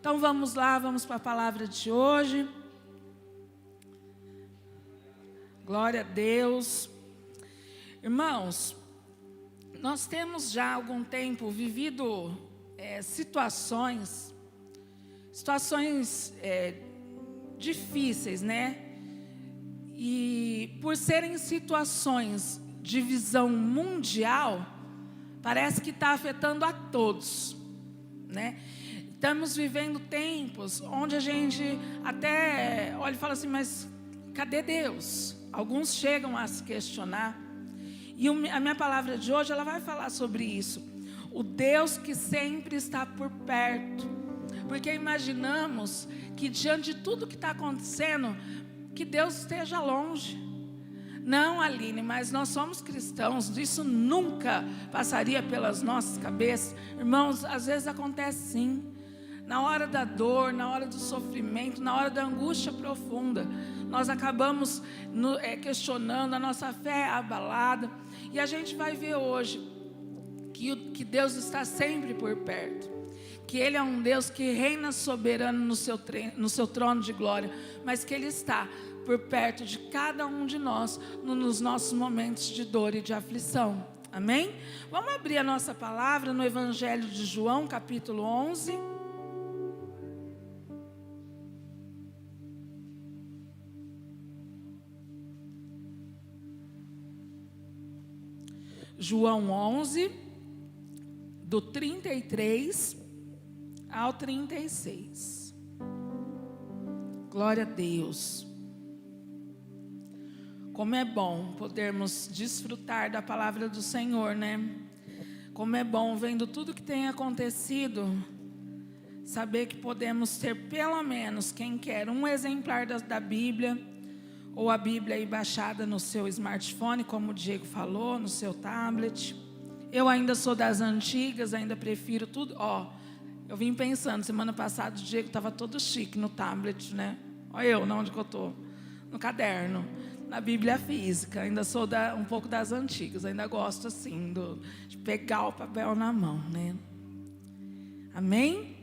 Então vamos lá, vamos para a palavra de hoje. Glória a Deus. Irmãos, nós temos já há algum tempo vivido situações difíceis, né? E por serem situações de visão mundial, parece que está afetando a todos, né? Estamos vivendo tempos onde a gente até olha e fala assim, mas cadê Deus? Alguns chegam a se questionar. E a minha palavra de hoje, ela vai falar sobre isso. O Deus que sempre está por perto. Porque imaginamos que diante de tudo que está acontecendo, que Deus esteja longe. Não, Aline, mas nós somos cristãos, isso nunca passaria pelas nossas cabeças. Irmãos, às vezes acontece sim. Na hora da dor, na hora do sofrimento, na hora da angústia profunda, nós acabamos questionando, a nossa fé é abalada. E a gente vai ver hoje que Deus está sempre por perto. Que Ele é um Deus que reina soberano no seu trono de glória, mas que Ele está por perto de cada um de nós nos nossos momentos de dor e de aflição. Amém? Vamos abrir a nossa palavra no Evangelho de João, capítulo 11. João 11, do 33 ao 36. Glória a Deus. Como é bom podermos desfrutar da palavra do Senhor, né? Como é bom, vendo tudo que tem acontecido, saber que podemos ter pelo menos, quem quer, um exemplar da Bíblia, ou a Bíblia aí baixada no seu smartphone, como o Diego falou, no seu tablet. Eu ainda sou das antigas, ainda prefiro tudo. Eu vim pensando, semana passada o Diego estava todo chique no tablet, né? Olha eu, onde que eu estou? No caderno, na Bíblia física. Ainda sou um pouco das antigas, ainda gosto assim, de pegar o papel na mão, né? Amém?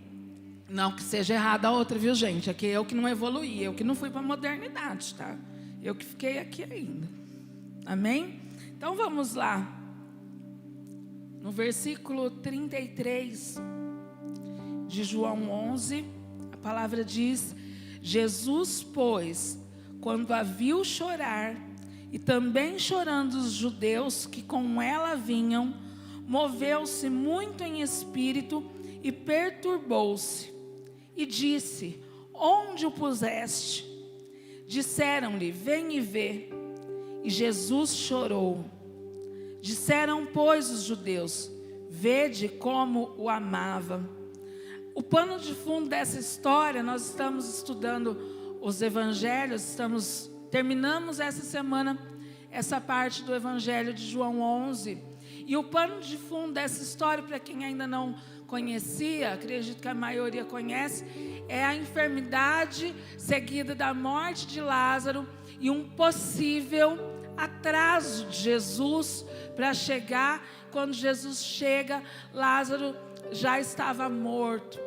Não que seja errada a outra, viu, gente? É que eu que não evoluí, eu que não fui para a modernidade, tá? Eu que fiquei aqui ainda. Amém? Então vamos lá. No versículo 33 de João 11, a palavra diz: Jesus, pois, quando a viu chorar, e também chorando os judeus que com ela vinham, moveu-se muito em espírito e perturbou-se. E disse: onde o puseste? Disseram-lhe: vem e vê. E Jesus chorou. Disseram, pois, os judeus: vede como o amava. O pano de fundo dessa história, nós estamos estudando os evangelhos, terminamos essa semana essa parte do evangelho de João 11. E o pano de fundo dessa história, para quem ainda não conhecia, acredito que a maioria conhece, é a enfermidade seguida da morte de Lázaro e um possível atraso de Jesus para chegar. Quando Jesus chega, Lázaro já estava morto.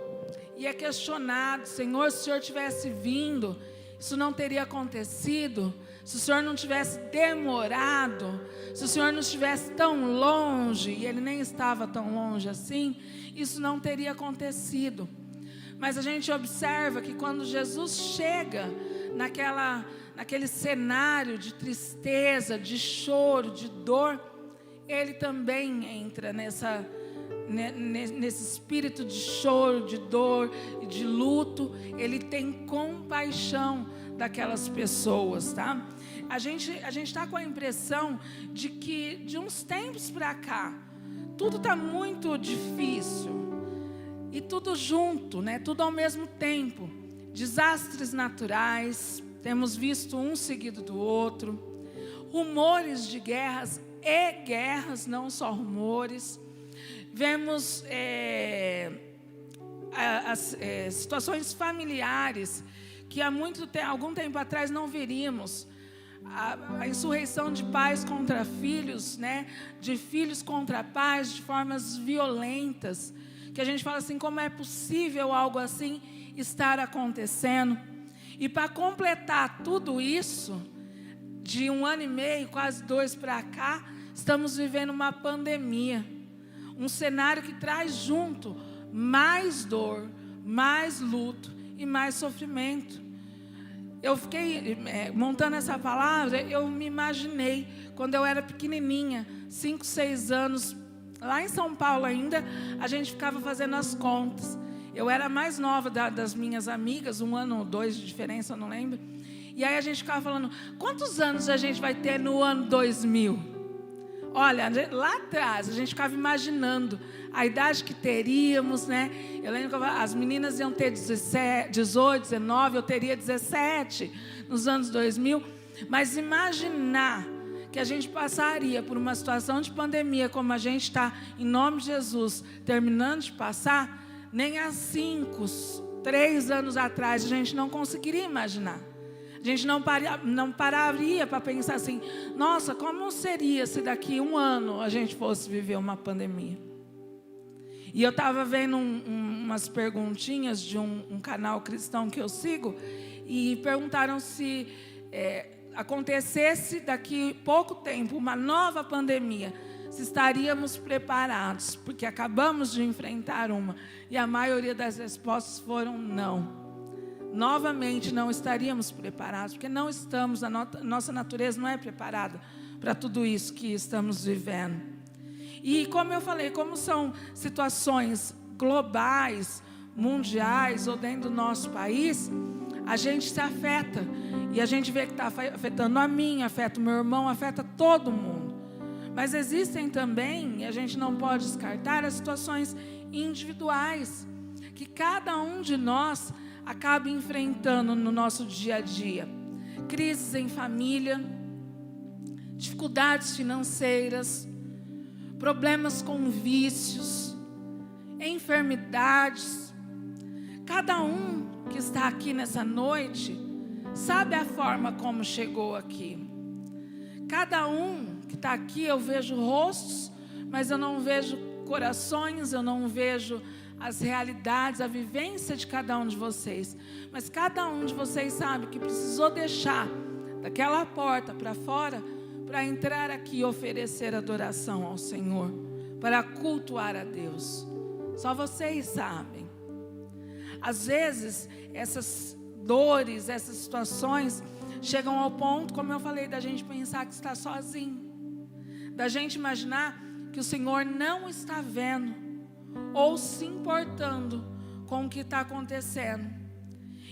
E é questionado: Senhor, se o Senhor tivesse vindo, isso não teria acontecido? Se o Senhor não tivesse demorado, se o Senhor não estivesse tão longe, e Ele nem estava tão longe assim, isso não teria acontecido. Mas a gente observa que quando Jesus chega naquele cenário de tristeza, de choro, de dor, Ele também entra nesse espírito de choro, de dor e de luto. Ele tem compaixão daquelas pessoas, tá? A gente está com a impressão de que de uns tempos para cá tudo está muito difícil e tudo junto, né? Tudo ao mesmo tempo. Desastres naturais, temos visto um seguido do outro, rumores de guerras e guerras, não só rumores. Vemos situações familiares que há algum tempo atrás não veríamos. A insurreição de pais contra filhos, né? De filhos contra pais, de formas violentas, que a gente fala assim, como é possível algo assim? estar acontecendo. E para completar tudo isso, de 1 ano e meio, quase 2 para cá, estamos vivendo uma pandemia. Um cenário que traz junto mais dor, mais luto e mais sofrimento. Eu fiquei montando essa palavra, eu me imaginei quando eu era pequenininha, 5, 6 anos, lá em São Paulo ainda, a gente ficava fazendo as contas. Eu era a mais nova das minhas amigas, 1 ano ou 2 de diferença, eu não lembro. E aí a gente ficava falando, quantos anos a gente vai ter no ano 2000? Olha, lá atrás, a gente ficava imaginando a idade que teríamos, né? Eu lembro que as meninas iam ter 17, 18, 19, eu teria 17 nos anos 2000. Mas imaginar que a gente passaria por uma situação de pandemia como a gente está, em nome de Jesus, terminando de passar, nem há 5, 3 anos atrás a gente não conseguiria imaginar. A gente não pararia para pensar assim, nossa, como seria se daqui 1 ano a gente fosse viver uma pandemia? E eu estava vendo umas perguntinhas de um canal cristão que eu sigo, e perguntaram se acontecesse daqui pouco tempo uma nova pandemia, se estaríamos preparados, porque acabamos de enfrentar uma, e a maioria das respostas foram não. Novamente não estaríamos preparados, porque não estamos, a nossa natureza não é preparada para tudo isso que estamos vivendo. E como eu falei, como são situações globais, mundiais ou dentro do nosso país, a gente se afeta, e a gente vê que está afetando a mim, afeta o meu irmão, afeta todo mundo. Mas existem também, e a gente não pode descartar, as situações individuais, que cada um de nós acaba enfrentando no nosso dia a dia. Crises em família, dificuldades financeiras, problemas com vícios, enfermidades. Cada um que está aqui nessa noite sabe a forma como chegou aqui. Cada um que está aqui, eu vejo rostos, mas eu não vejo corações, eu não vejo as realidades, a vivência de cada um de vocês. Mas cada um de vocês sabe que precisou deixar daquela porta para fora para entrar aqui e oferecer adoração ao Senhor, para cultuar a Deus. Só vocês sabem. Às vezes, essas dores, essas situações chegam ao ponto, como eu falei, da gente pensar que está sozinho, da gente imaginar que o Senhor não está vendo ou se importando com o que está acontecendo.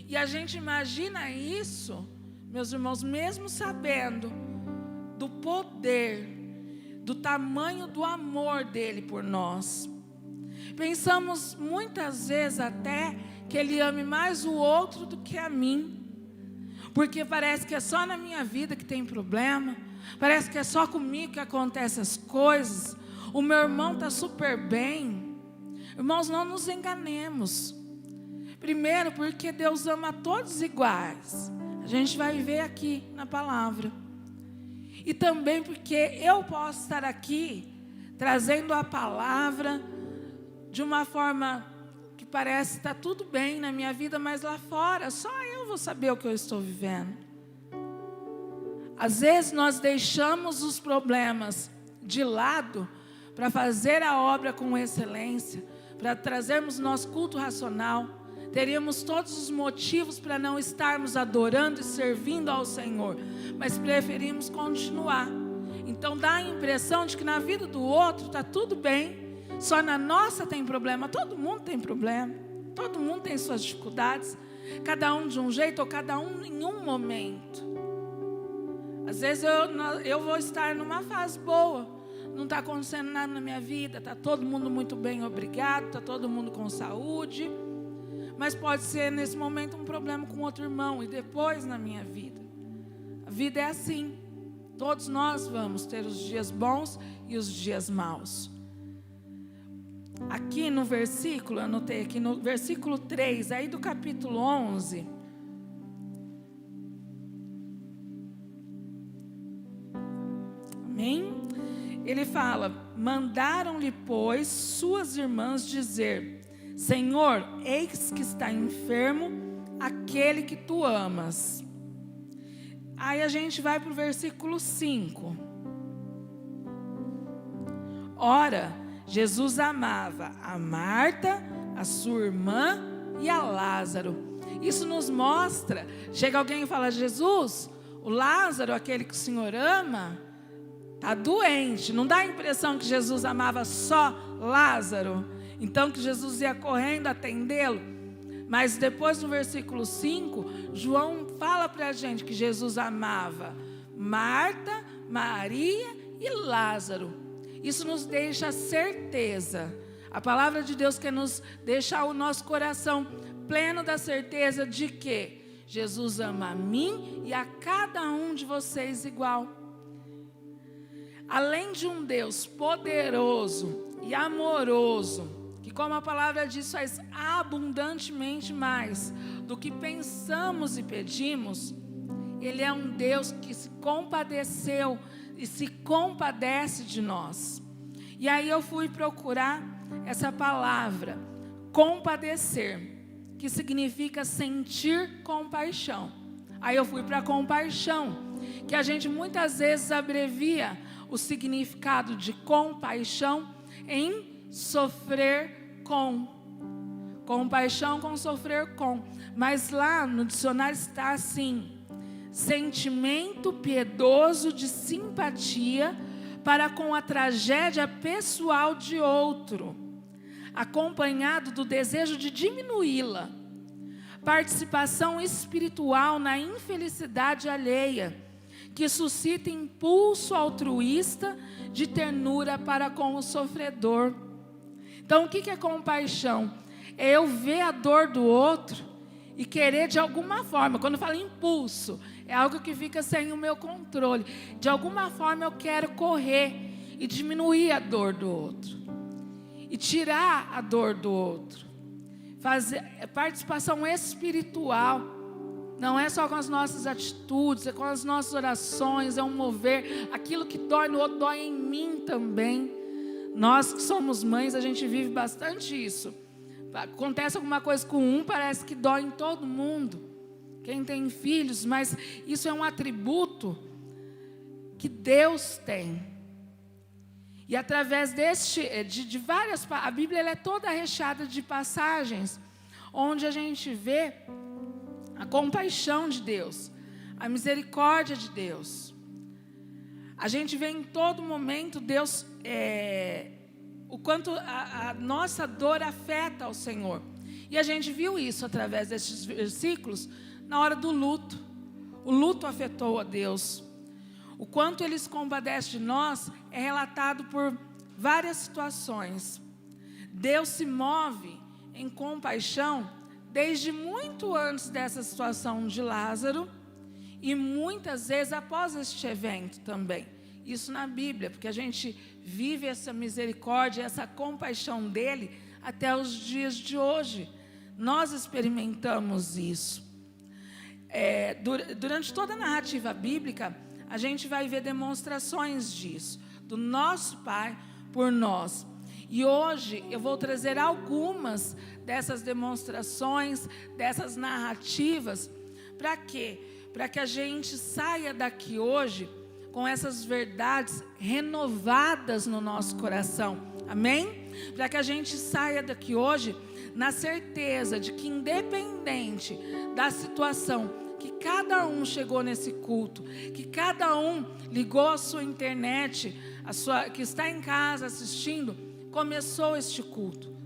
E a gente imagina isso, meus irmãos, mesmo sabendo do poder, do tamanho do amor dele por nós. Pensamos muitas vezes até que ele ame mais o outro do que a mim, porque parece que é só na minha vida que tem problema, parece que é só comigo que acontecem as coisas. O meu irmão está super bem. Irmãos, não nos enganemos. Primeiro, porque Deus ama todos iguais. A gente vai ver aqui na palavra. E também porque eu posso estar aqui trazendo a palavra de uma forma que parece que está tudo bem na minha vida, mas lá fora só eu vou saber o que eu estou vivendo. Às vezes nós deixamos os problemas de lado para fazer a obra com excelência, para trazermos nosso culto racional. Teríamos todos os motivos para não estarmos adorando e servindo ao Senhor, mas preferimos continuar. Então dá a impressão de que na vida do outro está tudo bem, só na nossa tem problema. Todo mundo tem problema, todo mundo tem suas dificuldades, cada um de um jeito ou cada um em um momento. Às vezes eu vou estar numa fase boa, não está acontecendo nada na minha vida, está todo mundo muito bem, obrigado, está todo mundo com saúde, mas pode ser nesse momento um problema com outro irmão, e depois na minha vida. A vida é assim, todos nós vamos ter os dias bons e os dias maus. Aqui no versículo, eu anotei aqui no versículo 3, aí do capítulo 11, amém? Ele fala: mandaram-lhe, pois, suas irmãs dizer: Senhor, eis que está enfermo aquele que tu amas. Aí a gente vai para o versículo 5. Ora, Jesus amava a Marta, a sua irmã e a Lázaro. Isso nos mostra, chega alguém e fala: Jesus, o Lázaro, aquele que o Senhor ama, está doente. Não dá a impressão que Jesus amava só Lázaro? Então que Jesus ia correndo atendê-lo? Mas depois no versículo 5, João fala para a gente que Jesus amava Marta, Maria e Lázaro. Isso nos deixa certeza. A palavra de Deus quer nos deixar o nosso coração pleno da certeza de que Jesus ama a mim e a cada um de vocês igual. Além de um Deus poderoso e amoroso, que, como a palavra diz, faz abundantemente mais do que pensamos e pedimos, Ele é um Deus que se compadeceu e se compadece de nós. E aí eu fui procurar essa palavra, compadecer, que significa sentir compaixão. Aí eu fui para compaixão, que a gente muitas vezes abrevia o significado de compaixão em sofrer com. Compaixão com sofrer com. Mas lá no dicionário está assim: sentimento piedoso de simpatia para com a tragédia pessoal de outro, acompanhado do desejo de diminuí-la. Participação espiritual na infelicidade alheia, que suscita impulso altruísta de ternura para com o sofredor. Então, o que é compaixão? É eu ver a dor do outro e querer de alguma forma, quando eu falo impulso, é algo que fica sem o meu controle. De alguma forma eu quero correr e diminuir a dor do outro. E tirar a dor do outro. Fazer participação espiritual. Não é só com as nossas atitudes, é com as nossas orações, é um mover. Aquilo que dói no outro, dói em mim também. Nós que somos mães, a gente vive bastante isso. Acontece alguma coisa com um, parece que dói em todo mundo. Quem tem filhos, mas isso é um atributo que Deus tem. E através de várias, a Bíblia ela é toda recheada de passagens, onde a gente vê a compaixão de Deus, a misericórdia de Deus. A gente vê em todo momento Deus, o quanto a nossa dor afeta ao Senhor. E a gente viu isso através desses versículos na hora do luto. O luto afetou a Deus. O quanto Ele se compadece de nós é relatado por várias situações. Deus se move em compaixão desde muito antes dessa situação de Lázaro e muitas vezes após este evento também. Isso na Bíblia, porque a gente vive essa misericórdia, essa compaixão dEle até os dias de hoje. Nós experimentamos isso. Durante toda a narrativa bíblica, a gente vai ver demonstrações disso, do nosso Pai por nós. E hoje eu vou trazer algumas dessas demonstrações, dessas narrativas, para quê? Para que a gente saia daqui hoje com essas verdades renovadas no nosso coração, amém? Para que a gente saia daqui hoje na certeza de que, independente da situação, que cada um chegou nesse culto, que cada um ligou a sua internet, que está em casa assistindo, começou este culto.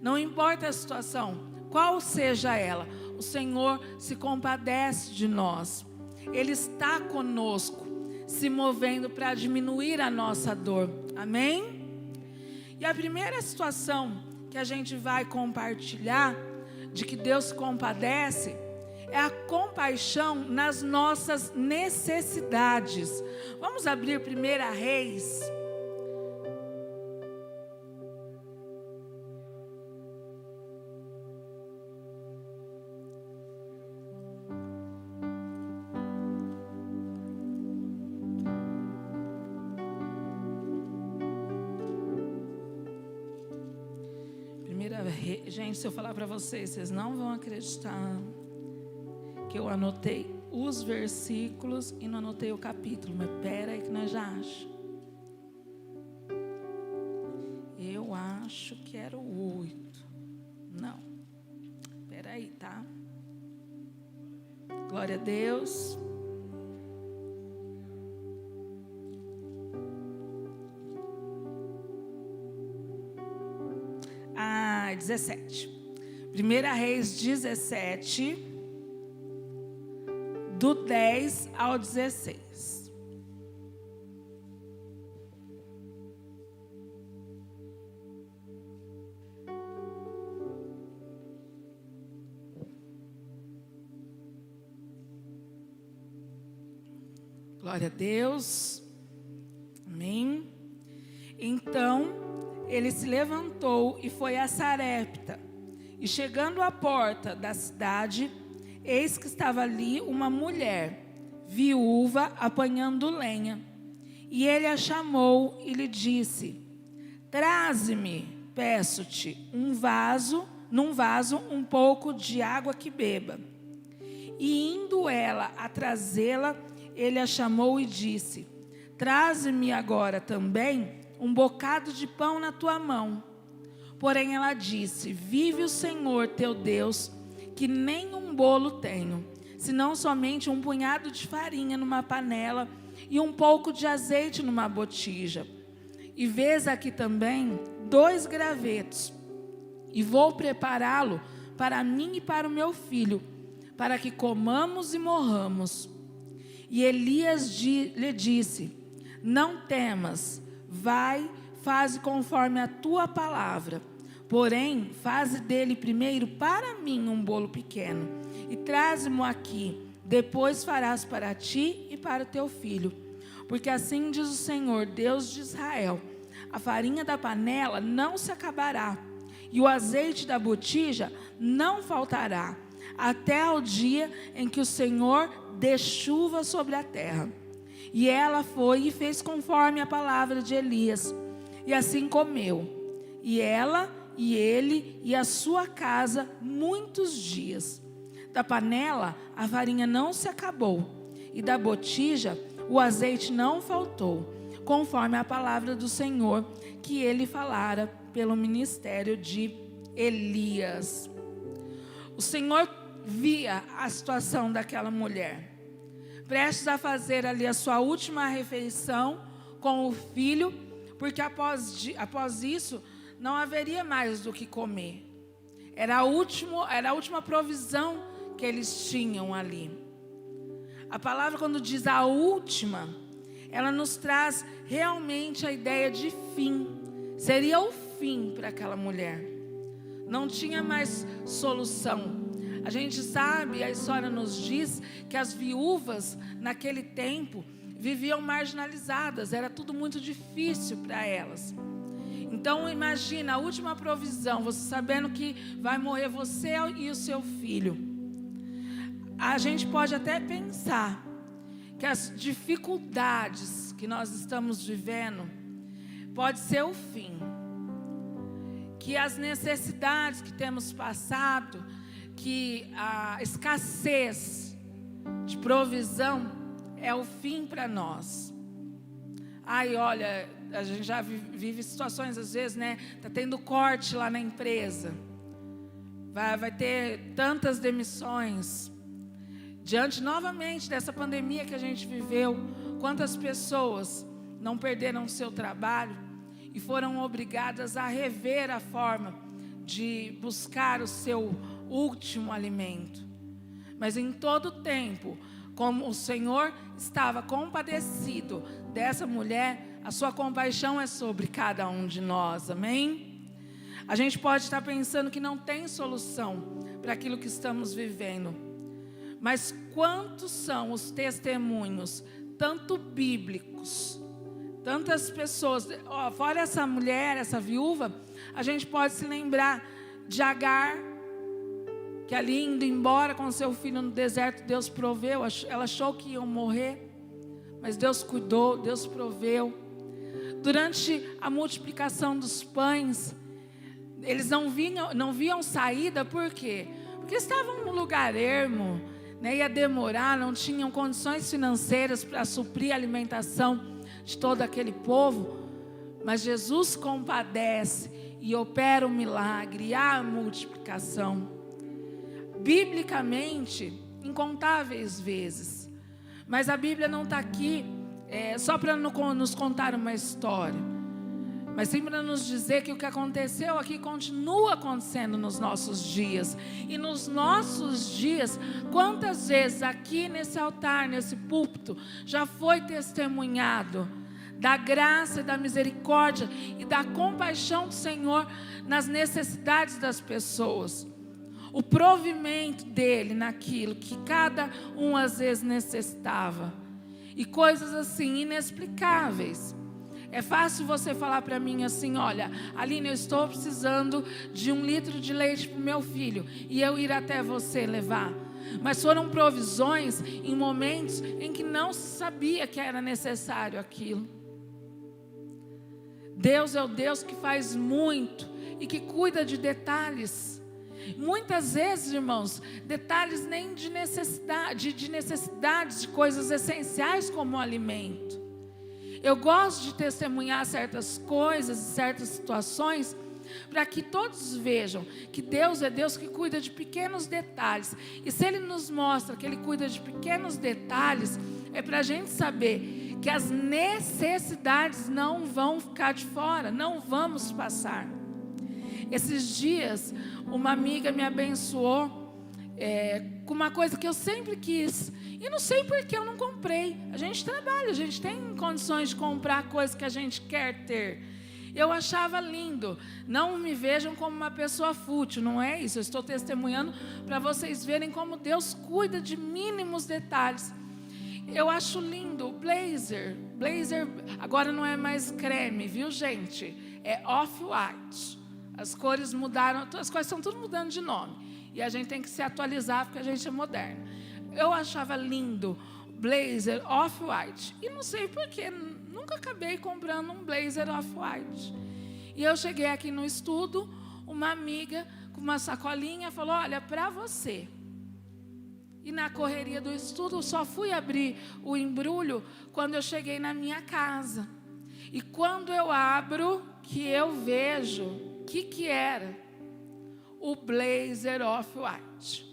Não importa a situação, qual seja ela, o Senhor se compadece de nós. Ele está conosco, se movendo para diminuir a nossa dor. Amém? E a primeira situação que a gente vai compartilhar, de que Deus se compadece, é a compaixão nas nossas necessidades. Vamos abrir 1 Reis. Gente, se eu falar para vocês, vocês não vão acreditar que eu anotei os versículos e não anotei o capítulo. Mas pera aí que nós já achamos. Eu acho que era o 8. Não. Pera aí, tá? Glória a Deus. Ah, 17. 1 Reis 17, do 10 ao 16. Glória a Deus. Amém. Então, ele se levantou e foi a Sarepta. E chegando à porta da cidade, eis que estava ali uma mulher, viúva, apanhando lenha. E ele a chamou e lhe disse: traze-me, peço-te, num vaso um pouco de água que beba. E indo ela a trazê-la, ele a chamou e disse: traze-me agora também um bocado de pão na tua mão. Porém ela disse: vive o Senhor teu Deus, que nem um bolo tenho, senão somente um punhado de farinha numa panela e um pouco de azeite numa botija. E vês aqui também 2 gravetos, e vou prepará-lo para mim e para o meu filho, para que comamos e morramos. E Elias lhe disse: não temas, vai, faze conforme a tua palavra. Porém, faze dele primeiro para mim um bolo pequeno, e traze-mo aqui. Depois farás para ti e para o teu filho. Porque assim diz o Senhor, Deus de Israel: a farinha da panela não se acabará, e o azeite da botija não faltará, até ao dia em que o Senhor dê chuva sobre a terra. E ela foi e fez conforme a palavra de Elias, e assim comeu, e ela e ele e a sua casa muitos dias. Da panela a farinha não se acabou, e da botija o azeite não faltou, conforme a palavra do Senhor que ele falara pelo ministério de Elias. O Senhor via a situação daquela mulher, prestes a fazer ali a sua última refeição com o filho, porque após isso não haveria mais do que comer. Era a última provisão que eles tinham ali. A palavra, quando diz a última, ela nos traz realmente a ideia de fim. Seria o fim para aquela mulher. Não tinha mais solução. A gente sabe, a história nos diz que as viúvas naquele tempo viviam marginalizadas. Era tudo muito difícil para elas. Então imagina a última provisão, você sabendo que vai morrer você e o seu filho. A gente pode até pensar que as dificuldades que nós estamos vivendo pode ser o fim. Que as necessidades que temos passado, que a escassez de provisão é o fim para nós. Ai, olha, a gente já vive situações às vezes, né? Tá tendo corte lá na empresa. Vai ter tantas demissões. Diante novamente dessa pandemia que a gente viveu, quantas pessoas não perderam o seu trabalho e foram obrigadas a rever a forma de buscar o seu último alimento. Mas em todo tempo, como o Senhor estava compadecido dessa mulher, a sua compaixão é sobre cada um de nós, amém? A gente pode estar pensando que não tem solução para aquilo que estamos vivendo, mas quantos são os testemunhos, tanto bíblicos, tantas pessoas, fora essa mulher, essa viúva, a gente pode se lembrar de Agar, que ali indo embora com seu filho no deserto, Deus proveu. Ela achou que iam morrer, mas Deus cuidou, Deus proveu. Durante a multiplicação dos pães, eles não viam saída, por quê? Porque estavam num lugar ermo, né? Ia demorar, não tinham condições financeiras para suprir a alimentação de todo aquele povo. Mas Jesus compadece e opera um milagre, e há a multiplicação. Biblicamente, incontáveis vezes. Mas a Bíblia não está aqui só para nos contar uma história, mas sim para nos dizer que o que aconteceu aqui continua acontecendo nos nossos dias. E nos nossos dias, quantas vezes aqui nesse altar, nesse púlpito, já foi testemunhado da graça e da misericórdia e da compaixão do Senhor nas necessidades das pessoas. O provimento dele naquilo que cada um às vezes necessitava. E coisas assim inexplicáveis. É fácil você falar para mim assim: olha, Aline, eu estou precisando de 1 litro de leite para o meu filho, e eu ir até você levar. Mas foram provisões em momentos em que não se sabia que era necessário aquilo. Deus é o Deus que faz muito e que cuida de detalhes. Muitas vezes, irmãos, detalhes nem de necessidades de coisas essenciais como o alimento. Eu gosto de testemunhar certas coisas, certas situações, para que todos vejam que Deus é Deus que cuida de pequenos detalhes. E se Ele nos mostra que Ele cuida de pequenos detalhes, é para a gente saber que as necessidades não vão ficar de fora, não vamos passar. Esses dias, uma amiga me abençoou com uma coisa que eu sempre quis, e não sei por que eu não comprei. A gente trabalha, a gente tem condições de comprar coisas que a gente quer ter. Eu achava lindo. Não me vejam como uma pessoa fútil, não é isso. Eu estou testemunhando para vocês verem como Deus cuida de mínimos detalhes. Eu acho lindo o blazer. Blazer agora não é mais creme, viu, gente? É off-white. As cores mudaram, as coisas estão tudo mudando de nome. E a gente tem que se atualizar porque a gente é moderno. Eu achava lindo blazer off-white. E não sei porquê, nunca acabei comprando um blazer off-white. E eu cheguei aqui no estudo, uma amiga com uma sacolinha falou: olha, para você. E na correria do estudo, só fui abrir o embrulho quando eu cheguei na minha casa. E quando eu abro, que eu vejo, o que era? O blazer off-white.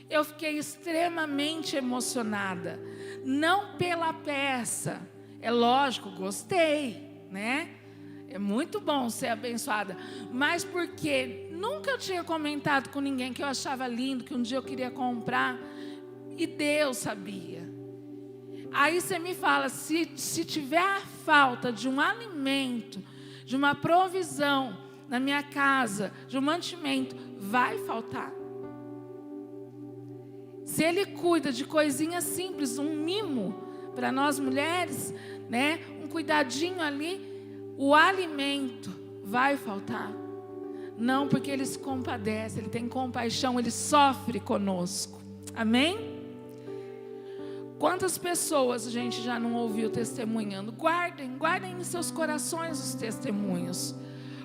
Eu fiquei extremamente emocionada. Não pela peça. É lógico, gostei, né? É muito bom ser abençoada. Mas porque nunca eu tinha comentado com ninguém que eu achava lindo, que um dia eu queria comprar. E Deus sabia. Aí você me fala, se tiver a falta de um alimento, de uma provisão na minha casa, de um mantimento, vai faltar. Se Ele cuida de coisinhas simples, um mimo para nós mulheres, né? Um cuidadinho ali, o alimento vai faltar. Não, porque Ele se compadece, Ele tem compaixão, Ele sofre conosco. Amém? Quantas pessoas a gente já não ouviu testemunhando? Guardem em seus corações os testemunhos.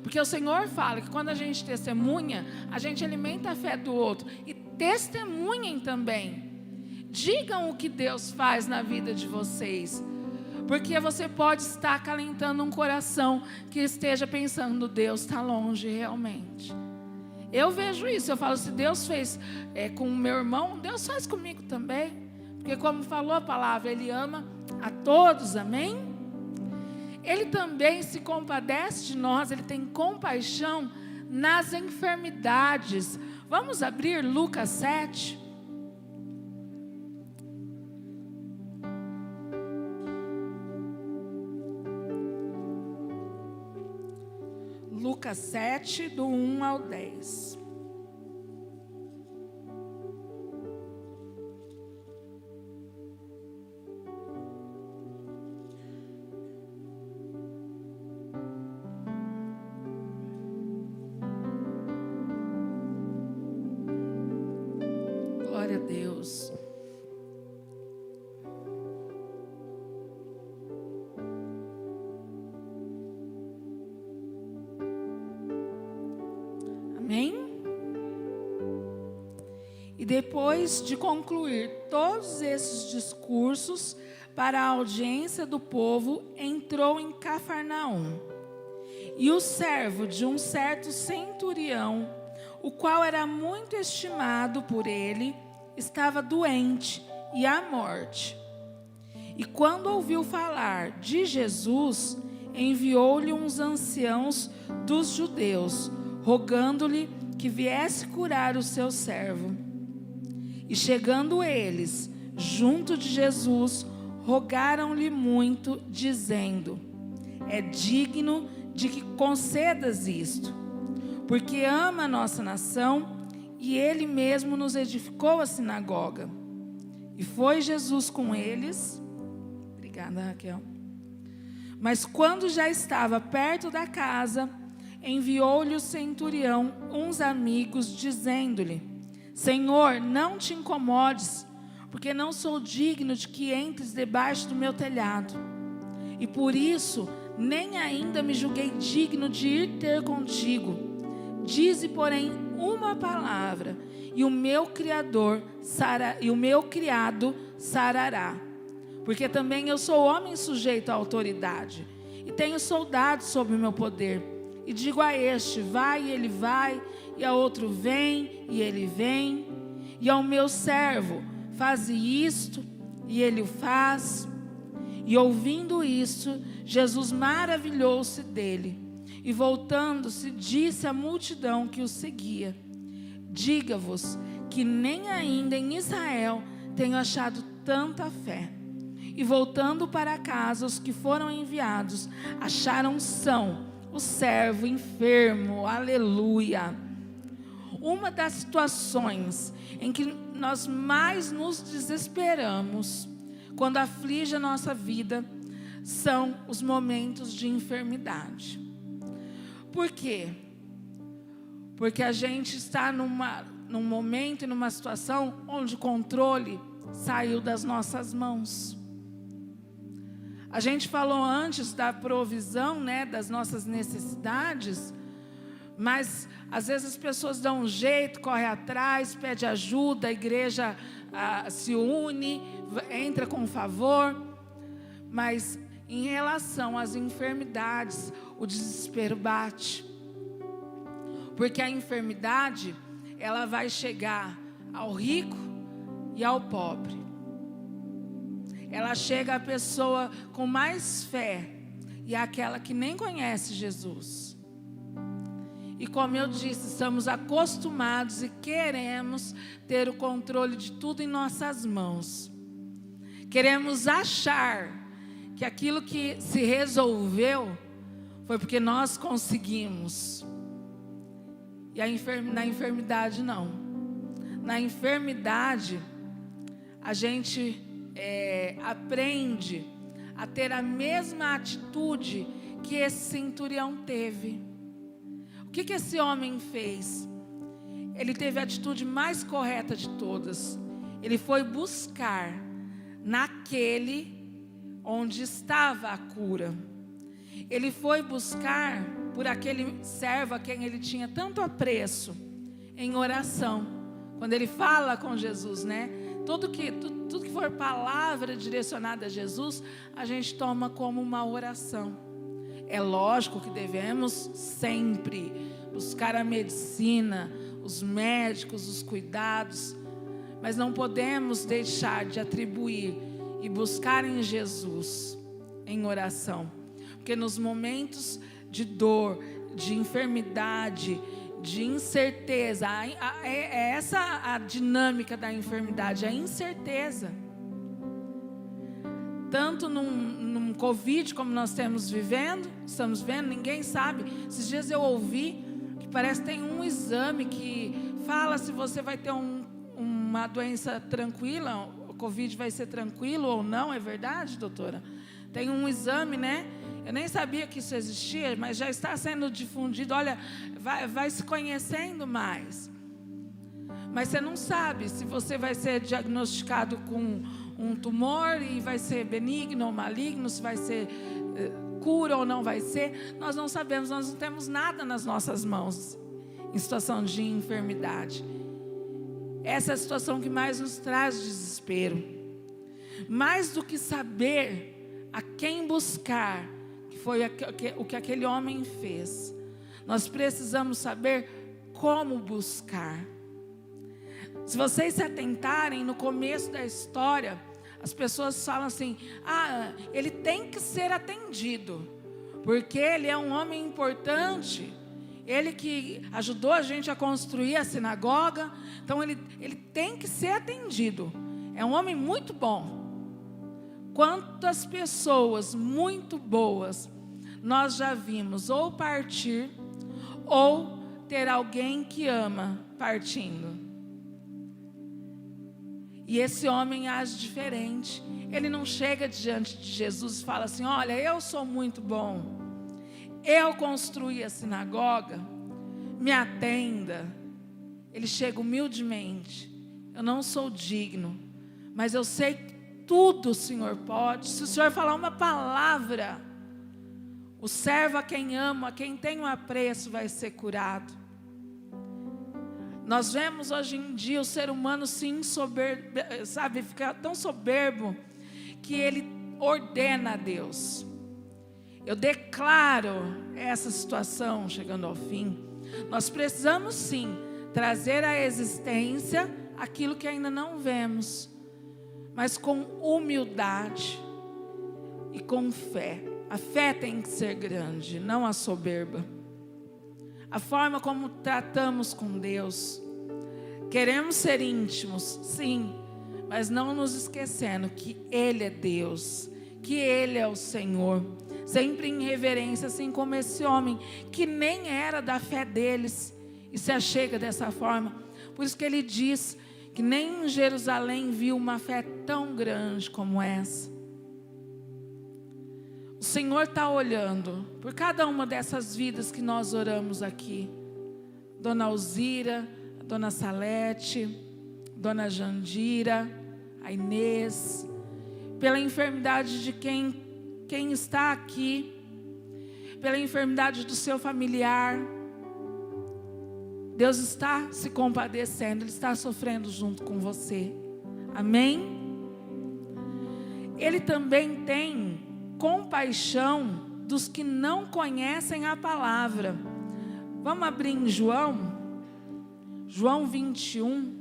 Porque o Senhor fala que quando a gente testemunha, a gente alimenta a fé do outro. E testemunhem também. Digam o que Deus faz na vida de vocês. Porque você pode estar acalentando um coração que esteja pensando: Deus está longe realmente. Eu vejo isso, eu falo, se Deus fez com o meu irmão, Deus faz comigo também. Porque como falou a palavra, Ele ama a todos, amém? Ele também se compadece de nós, Ele tem compaixão nas enfermidades. Vamos abrir Lucas 7. Lucas 7, do 1 ao 10. Glória a Deus. depois de concluir todos esses discursos para a audiência do povo, entrou em Cafarnaum. E o servo de um certo centurião, o qual era muito estimado por ele, estava doente e à morte. E quando ouviu falar de Jesus, enviou-lhe uns anciãos dos judeus, rogando-lhe que viesse curar o seu servo. E chegando eles junto de Jesus, rogaram-lhe muito, dizendo: é digno de que concedas isto, porque ama a nossa nação, e ele mesmo nos edificou a sinagoga. E foi Jesus com eles. Obrigada, Raquel. Mas quando já estava perto da casa, enviou-lhe o centurião uns amigos, dizendo-lhe: Senhor, não te incomodes, porque não sou digno de que entres debaixo do meu telhado. E por isso, nem ainda me julguei digno de ir ter contigo. Dize, porém, uma palavra, e o meu criado sarará. Porque também eu sou homem sujeito à autoridade, e tenho soldados sob o meu poder. E digo a este, vai, e ele vai, e a outro, vem, e ele vem. E ao meu servo, faze isto, e ele o faz. E ouvindo isto, Jesus maravilhou-se dele. E voltando-se, disse à multidão que o seguia: diga-vos que nem ainda em Israel tenho achado tanta fé. E voltando para casa, os que foram enviados acharam são o servo enfermo. Aleluia! Uma das situações em que nós mais nos desesperamos quando aflige a nossa vida são os momentos de enfermidade. Por quê? Porque a gente está num momento e numa situação onde o controle saiu das nossas mãos. A gente falou antes da provisão, né, das nossas necessidades, mas às vezes as pessoas dão um jeito, correm atrás, pede ajuda, a igreja se une, entra com favor, mas em relação às enfermidades, o desespero bate, porque a enfermidade, ela vai chegar ao rico e ao pobre. Ela chega à pessoa com mais fé e àquela que nem conhece Jesus. E como eu disse, estamos acostumados e queremos ter o controle de tudo em nossas mãos. Queremos achar que aquilo que se resolveu foi porque nós conseguimos. E na enfermidade não. Na enfermidade a gente aprende a ter a mesma atitude que esse centurião teve. O que esse homem fez? Ele teve a atitude mais correta de todas. Ele foi buscar naquele onde estava a cura. Ele foi buscar por aquele servo a quem ele tinha tanto apreço, em oração. Quando ele fala com Jesus, né? Tudo que for palavra direcionada a Jesus, a gente toma como uma oração. É lógico que devemos sempre buscar a medicina, os médicos, os cuidados, mas não podemos deixar de atribuir e buscar em Jesus, em oração. Porque nos momentos de dor, de enfermidade, de incerteza, é essa a dinâmica da enfermidade, a incerteza. Tanto num Covid como nós estamos vendo, ninguém sabe. Esses dias eu ouvi que parece que tem um exame que fala se você vai ter uma doença tranquila, o Covid vai ser tranquilo ou não, é verdade, doutora? Tem um exame, né? Eu nem sabia que isso existia, mas já está sendo difundido. Olha, vai se conhecendo mais. Mas você não sabe se você vai ser diagnosticado com um tumor e vai ser benigno ou maligno, se vai ser cura ou não vai ser. Nós não sabemos, nós não temos nada nas nossas mãos em situação de enfermidade. Essa é a situação que mais nos traz desespero. Mais do que saber a quem buscar, que foi o que aquele homem fez, nós precisamos saber como buscar. Se vocês se atentarem no começo da história, as pessoas falam assim: ele tem que ser atendido, porque ele é um homem importante, ele que ajudou a gente a construir a sinagoga, então ele tem que ser atendido, é um homem muito bom. Quantas pessoas muito boas nós já vimos ou partir, ou ter alguém que ama partindo. E esse homem age diferente. Ele não chega diante de Jesus e fala assim: olha, eu sou muito bom, eu construí a sinagoga, me atenda. Ele chega humildemente: eu não sou digno, mas eu sei que tudo o Senhor pode. Se o Senhor falar uma palavra, o servo a quem ama, a quem tem um apreço, vai ser curado. Nós vemos hoje em dia o ser humano se ficar tão soberbo, que ele ordena a Deus. Eu declaro essa situação chegando ao fim. Nós precisamos sim trazer à existência aquilo que ainda não vemos, mas com humildade e com fé. A fé tem que ser grande, não a soberba. A forma como tratamos com Deus. Queremos ser íntimos, sim, mas não nos esquecendo que Ele é Deus, que Ele é o Senhor. Sempre em reverência, assim como esse homem, que nem era da fé deles, e se achega dessa forma. Por isso que ele diz que nem em Jerusalém viu uma fé tão grande como essa. O Senhor está olhando por cada uma dessas vidas que nós oramos aqui. Dona Alzira, a Dona Salete, Dona Jandira, a Inês, pela enfermidade de quem está aqui, pela enfermidade do seu familiar. Deus está se compadecendo, Ele está sofrendo junto com você. Amém? Ele também tem compaixão dos que não conhecem a palavra. Vamos abrir em João 21.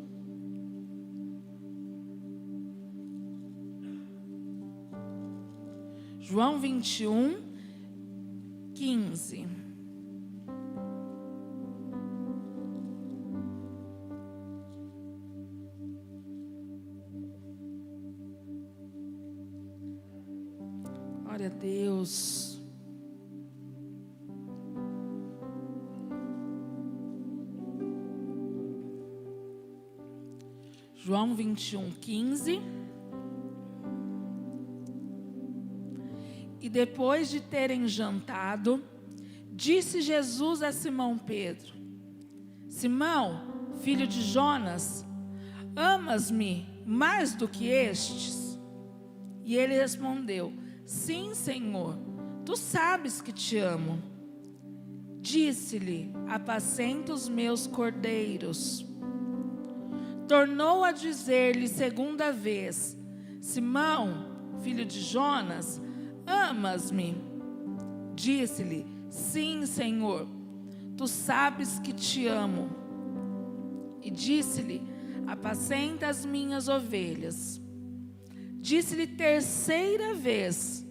João 21, 15. Glória a Deus. João 21, 15. E depois de terem jantado, disse Jesus a Simão Pedro: Simão, filho de Jonas, amas-me mais do que estes? E ele respondeu: Sim, Senhor, tu sabes que te amo. Disse-lhe: apacenta os meus cordeiros. Tornou a dizer-lhe segunda vez: Simão, filho de Jonas, amas-me? Disse-lhe: Sim, Senhor, tu sabes que te amo. E disse-lhe: apacenta as minhas ovelhas. Disse-lhe terceira vez: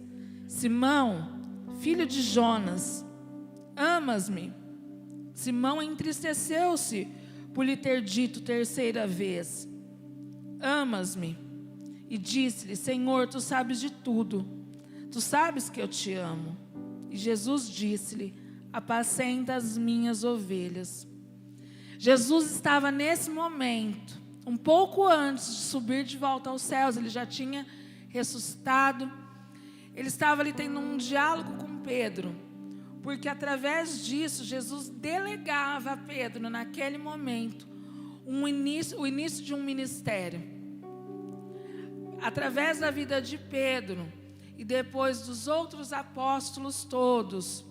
Simão, filho de Jonas, amas-me? Simão entristeceu-se por lhe ter dito terceira vez: amas-me? E disse-lhe: Senhor, tu sabes de tudo, tu sabes que eu te amo. E Jesus disse-lhe: apacenta as minhas ovelhas. Jesus estava nesse momento, um pouco antes de subir de volta aos céus. Ele já tinha ressuscitado. Ele estava ali tendo um diálogo com Pedro, porque através disso Jesus delegava a Pedro naquele momento o início de um ministério. Através da vida de Pedro e depois dos outros apóstolos todos,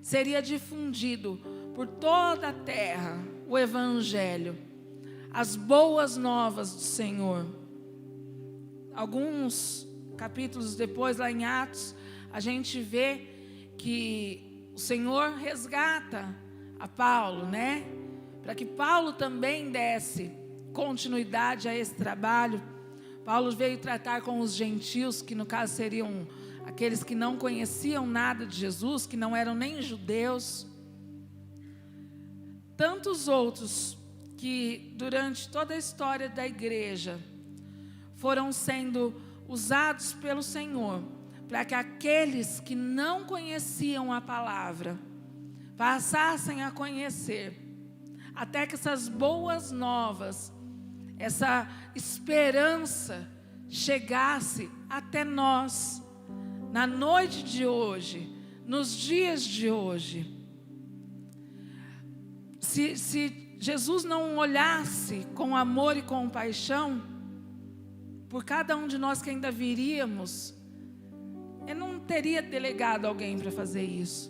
seria difundido por toda a terra o Evangelho, as boas novas do Senhor. Alguns capítulos depois, lá em Atos, a gente vê que o Senhor resgata a Paulo, né? Para que Paulo também desse continuidade a esse trabalho. Paulo veio tratar com os gentios, que no caso seriam aqueles que não conheciam nada de Jesus, que não eram nem judeus. Tantos outros que durante toda a história da igreja foram sendo usados pelo Senhor, para que aqueles que não conheciam a palavra passassem a conhecer, até que essas boas novas, essa esperança chegasse até nós, na noite de hoje, nos dias de hoje. Se Jesus não olhasse com amor e compaixão por cada um de nós que ainda viríamos, Ele não teria delegado alguém para fazer isso.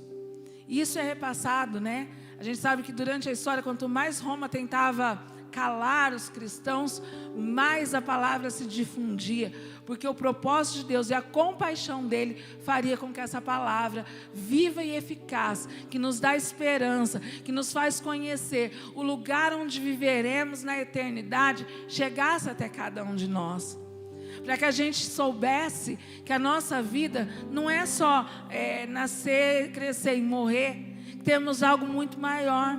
E isso é repassado, né? A gente sabe que durante a história, quanto mais Roma tentava calar os cristãos, mais a palavra se difundia, porque o propósito de Deus e a compaixão dele faria com que essa palavra viva e eficaz, que nos dá esperança, que nos faz conhecer o lugar onde viveremos na eternidade, chegasse até cada um de nós. Para que a gente soubesse que a nossa vida não é só nascer, crescer e morrer, que temos algo muito maior.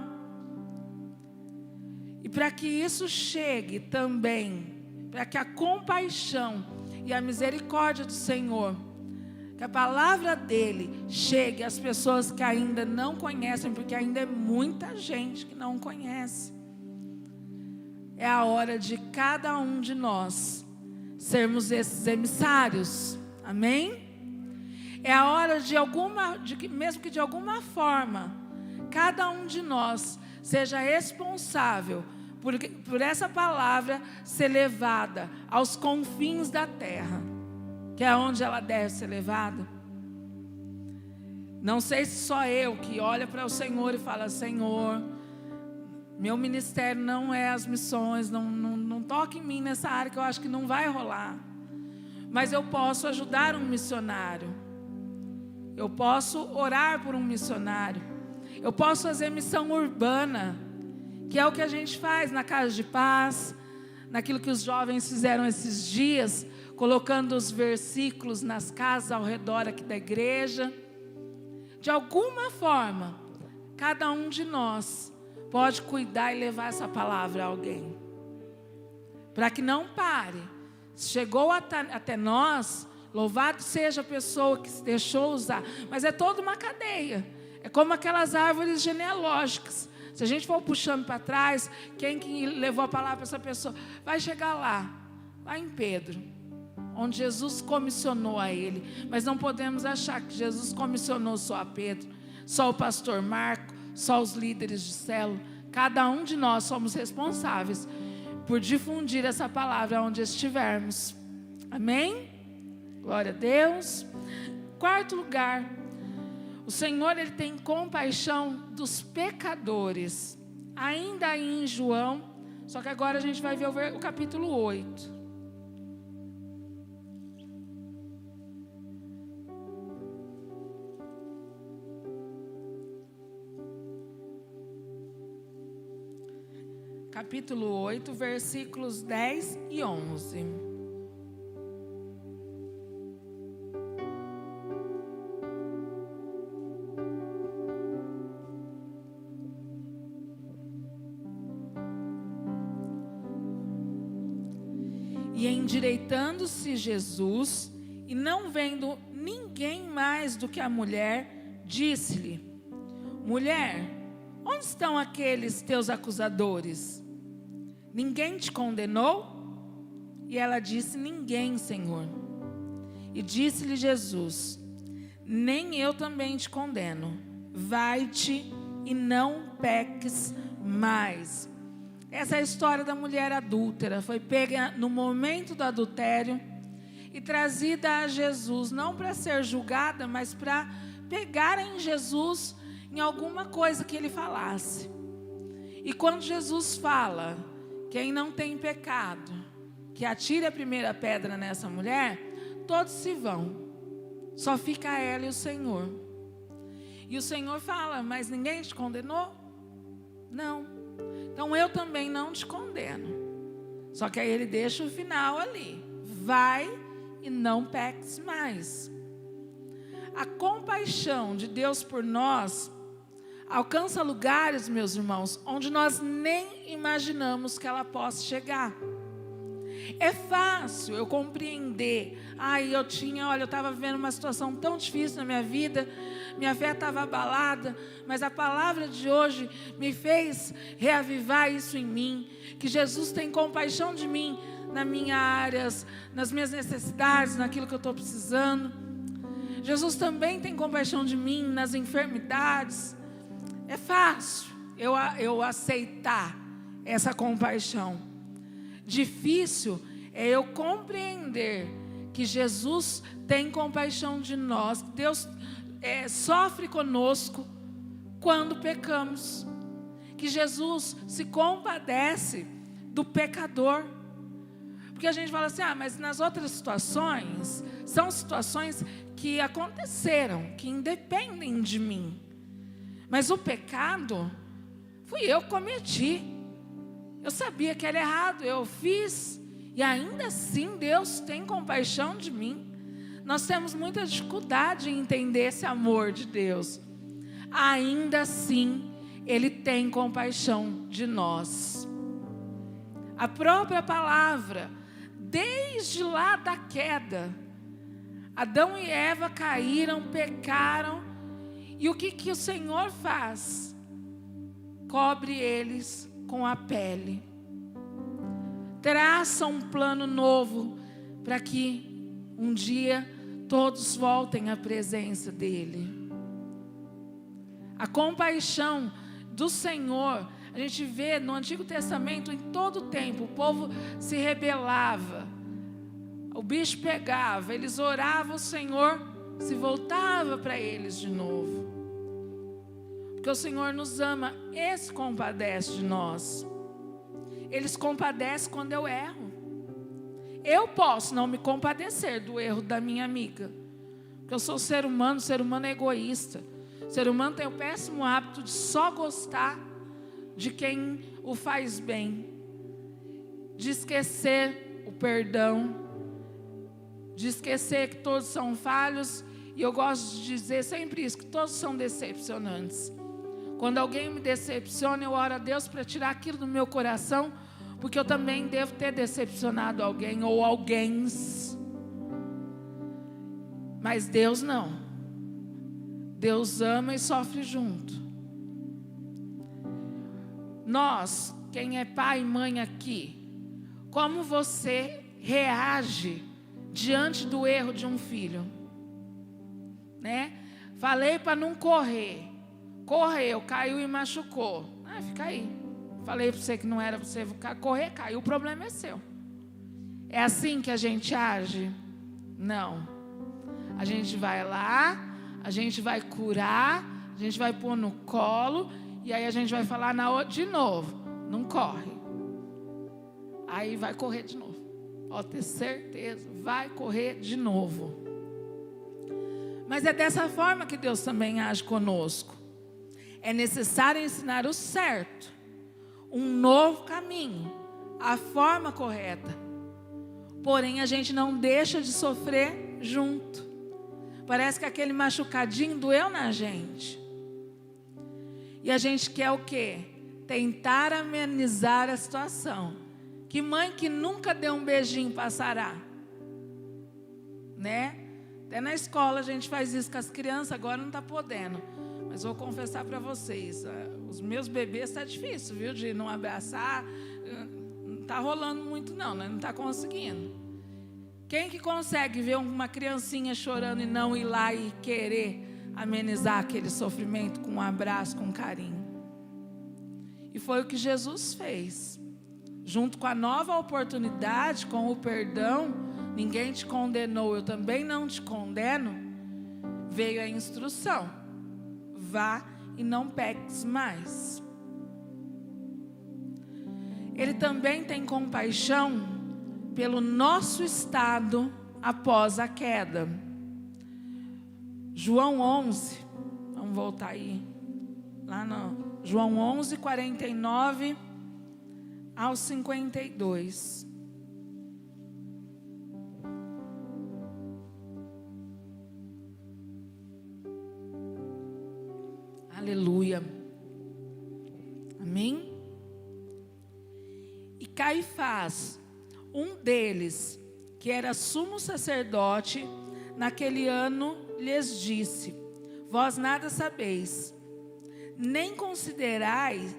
E para que isso chegue também, para que a compaixão e a misericórdia do Senhor, que a palavra dele chegue às pessoas que ainda não conhecem, porque ainda é muita gente que não conhece. É a hora de cada um de nós sermos esses emissários, amém? É a hora mesmo que de alguma forma, cada um de nós seja responsável por essa palavra ser levada aos confins da terra, que é onde ela deve ser levada. Não sei se só eu que olha para o Senhor e fala: Senhor, meu ministério não é as missões, não toque em mim nessa área que eu acho que não vai rolar. Mas eu posso ajudar um missionário. Eu posso orar por um missionário. Eu posso fazer missão urbana, que é o que a gente faz na Casa de Paz, naquilo que os jovens fizeram esses dias, colocando os versículos nas casas ao redor aqui da igreja. De alguma forma, cada um de nós pode cuidar e levar essa palavra a alguém, para que não pare. Chegou até nós, louvado seja a pessoa que se deixou usar, mas é toda uma cadeia, é como aquelas árvores genealógicas. Se a gente for puxando para trás, quem que levou a palavra para essa pessoa, vai chegar lá em Pedro, onde Jesus comissionou a ele. Mas não podemos achar que Jesus comissionou só a Pedro, só o pastor Marco, só os líderes de célula. Cada um de nós somos responsáveis por difundir essa palavra onde estivermos. Amém? Glória a Deus. Quarto lugar, o Senhor, Ele tem compaixão dos pecadores. Ainda aí em João, só que agora a gente vai ver o capítulo 8. Capítulo 8, versículos 10 e 11. E endireitando-se Jesus, e não vendo ninguém mais do que a mulher, disse-lhe: Mulher, onde estão aqueles teus acusadores? Ninguém te condenou? E ela disse: Ninguém, Senhor. E disse-lhe Jesus: Nem eu também te condeno. Vai-te e não peques mais. Essa é a história da mulher adúltera. Foi pega no momento do adultério e trazida a Jesus, não para ser julgada, mas para pegarem Jesus em alguma coisa que ele falasse. E quando Jesus fala quem não tem pecado, que atire a primeira pedra nessa mulher, todos se vão. Só fica ela e o Senhor. E o Senhor fala: mas ninguém te condenou? Não. Então eu também não te condeno. Só que aí ele deixa o final ali: vai e não peques mais. A compaixão de Deus por nós alcança lugares, meus irmãos, onde nós nem imaginamos que ela possa chegar. É fácil eu compreender. Eu estava vivendo uma situação tão difícil na minha vida, minha fé estava abalada, mas a palavra de hoje me fez reavivar isso em mim, que Jesus tem compaixão de mim nas minhas áreas, nas minhas necessidades, naquilo que eu estou precisando. Jesus também tem compaixão de mim nas enfermidades. É fácil eu aceitar essa compaixão. Difícil é eu compreender que Jesus tem compaixão de nós. Deus sofre conosco quando pecamos. Que Jesus se compadece do pecador. Porque a gente fala assim: mas nas outras situações, são situações que aconteceram, que independem de mim. Mas o pecado, fui eu que cometi. Eu sabia que era errado, eu fiz. E ainda assim Deus tem compaixão de mim. Nós temos muita dificuldade em entender esse amor de Deus. Ainda assim, Ele tem compaixão de nós. A própria palavra, desde lá da queda, Adão e Eva caíram, pecaram. E o que o Senhor faz? Cobre eles com a pele. Traça um plano novo para que um dia todos voltem à presença dEle. A compaixão do Senhor, a gente vê no Antigo Testamento, em todo o tempo, o povo se rebelava, o bicho pegava, eles oravam, o Senhor se voltava para eles de novo. Porque o Senhor nos ama, Ele se compadece de nós. Ele se compadece quando eu erro. Eu posso não me compadecer do erro da minha amiga, porque eu sou ser humano é egoísta. O ser humano tem o péssimo hábito de só gostar de quem o faz bem, de esquecer o perdão, de esquecer que todos são falhos. E eu gosto de dizer sempre isso, que todos são decepcionantes. Quando alguém me decepciona, eu oro a Deus para tirar aquilo do meu coração, porque eu também devo ter decepcionado alguém ou alguém. Mas Deus não. Deus ama e sofre junto. Nós, quem é pai e mãe aqui, como você reage diante do erro de um filho? Né? Falei para não correr. Correu, caiu e machucou. Fica aí. Falei para você que não era para você correr, caiu, o problema é seu. É assim que a gente age? Não. A gente vai lá, a gente vai curar, a gente vai pôr no colo, e aí a gente vai falar de novo: não corre. Aí vai correr de novo. Ter certeza, vai correr de novo. Mas é dessa forma que Deus também age conosco. É necessário ensinar o certo, um novo caminho, a forma correta. Porém, a gente não deixa de sofrer junto. Parece que aquele machucadinho doeu na gente. E a gente quer o quê? Tentar amenizar a situação. Que mãe que nunca deu um beijinho passará? Né? Até na escola a gente faz isso com as crianças, agora não está podendo. Mas vou confessar para vocês, os meus bebês está difícil, viu? De não abraçar, não está rolando muito não, né? Não está conseguindo. Quem que consegue ver uma criancinha chorando e não ir lá e querer amenizar aquele sofrimento com um abraço, com carinho? E foi o que Jesus fez. Junto com a nova oportunidade, com o perdão, ninguém te condenou, eu também não te condeno, veio a instrução: vá e não peques mais. Ele também tem compaixão pelo nosso estado após a queda. João 11, vamos voltar aí, lá no João 11, 49 ao 52. Aleluia. Amém? E Caifás, um deles, que era sumo sacerdote, naquele ano lhes disse: vós nada sabeis, nem considerais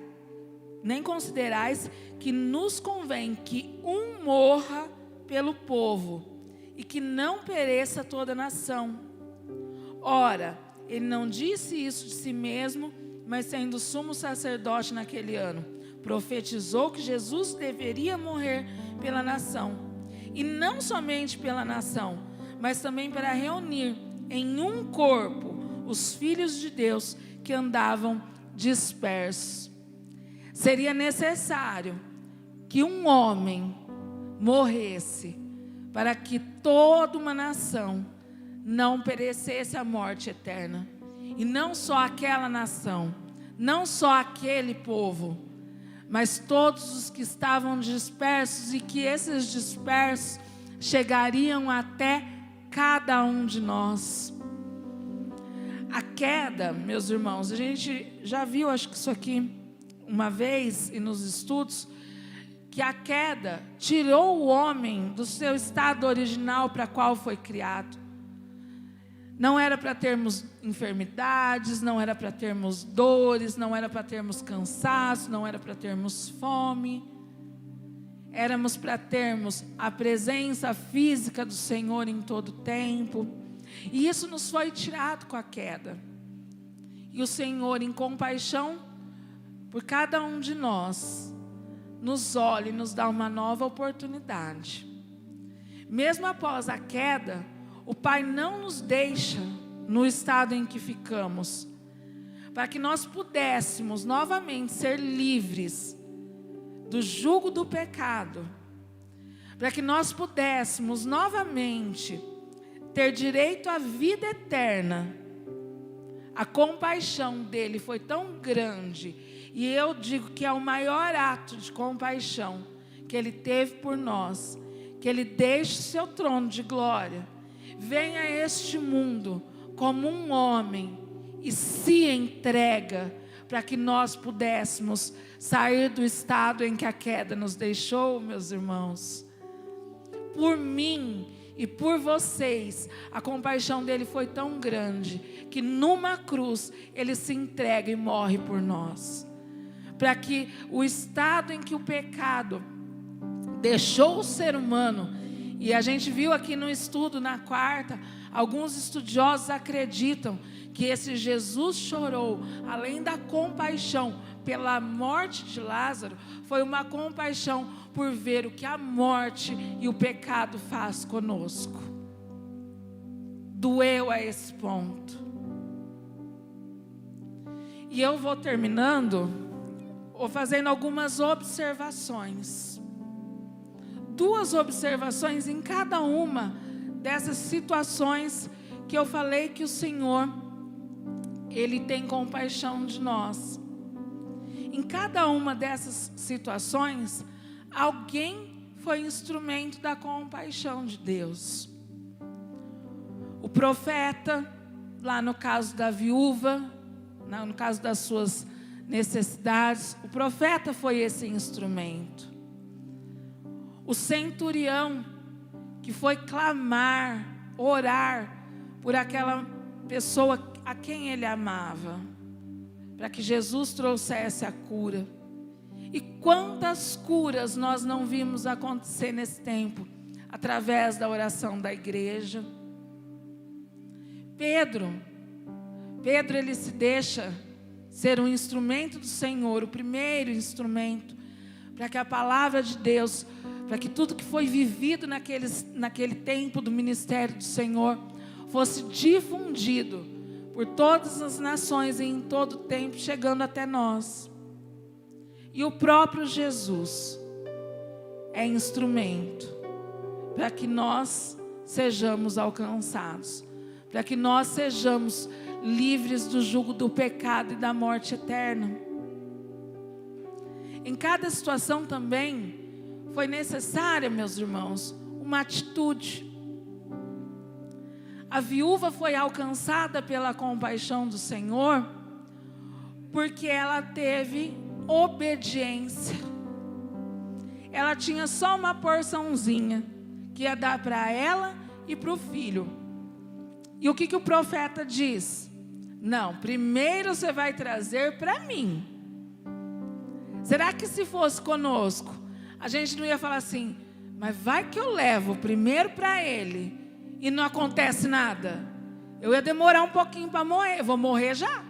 que nos convém que um morra pelo povo, e que não pereça toda a nação. Ora, ele não disse isso de si mesmo, mas sendo sumo sacerdote naquele ano, profetizou que Jesus deveria morrer pela nação. E não somente pela nação, mas também para reunir em um corpo os filhos de Deus que andavam dispersos. Seria necessário que um homem morresse para que toda uma nação não perecesse a morte eterna. E não só aquela nação, não só aquele povo, mas todos os que estavam dispersos, e que esses dispersos chegariam até cada um de nós. A queda, meus irmãos, a gente já viu, acho que isso aqui uma vez, e nos estudos, que a queda tirou o homem do seu estado original para qual foi criado. Não era para termos enfermidades, não era para termos dores, não era para termos cansaço, não era para termos fome. Éramos para termos a presença física do Senhor em todo tempo. E isso nos foi tirado com a queda. E o Senhor, em compaixão por cada um de nós, nos olha e nos dá uma nova oportunidade. Mesmo após a queda, o Pai não nos deixa no estado em que ficamos, para que nós pudéssemos novamente ser livres do jugo do pecado, para que nós pudéssemos novamente ter direito à vida eterna. A compaixão dele foi tão grande, e eu digo que é o maior ato de compaixão que ele teve por nós, que ele deixe seu trono de glória, venha a este mundo como um homem e se entrega para que nós pudéssemos sair do estado em que a queda nos deixou, meus irmãos. Por mim e por vocês, a compaixão dele foi tão grande que numa cruz ele se entrega e morre por nós, para que o estado em que o pecado deixou o ser humano. E a gente viu aqui no estudo, na quarta, alguns estudiosos acreditam que esse Jesus chorou, além da compaixão pela morte de Lázaro, foi uma compaixão por ver o que a morte e o pecado faz conosco. Doeu a esse ponto. E eu vou terminando, ou fazendo algumas observações. 2 observações em cada uma dessas situações que eu falei que o Senhor, Ele tem compaixão de nós. Em cada uma dessas situações, alguém foi instrumento da compaixão de Deus. O profeta, lá no caso da viúva, no caso das suas necessidades, o profeta foi esse instrumento. O centurião, que foi clamar, orar por aquela pessoa a quem ele amava, para que Jesus trouxesse a cura. E quantas curas nós não vimos acontecer nesse tempo, através da oração da igreja. Pedro, ele se deixa ser um instrumento do Senhor, o primeiro instrumento, para que a palavra de Deus, para que tudo que foi vivido naquele tempo do ministério do Senhor, fosse difundido por todas as nações e em todo o tempo, chegando até nós. E o próprio Jesus, é instrumento para que nós sejamos alcançados, para que nós sejamos livres do jugo do pecado e da morte eterna. Em cada situação também foi necessária, meus irmãos, uma atitude. A viúva foi alcançada pela compaixão do Senhor porque ela teve obediência. Ela tinha só uma porçãozinha que ia dar para ela e para o filho. E o que o profeta diz? Não, primeiro você vai trazer para mim. Será que se fosse conosco, a gente não ia falar assim, mas vai que eu levo primeiro para ele e não acontece nada? Eu ia demorar um pouquinho para morrer, eu vou morrer já.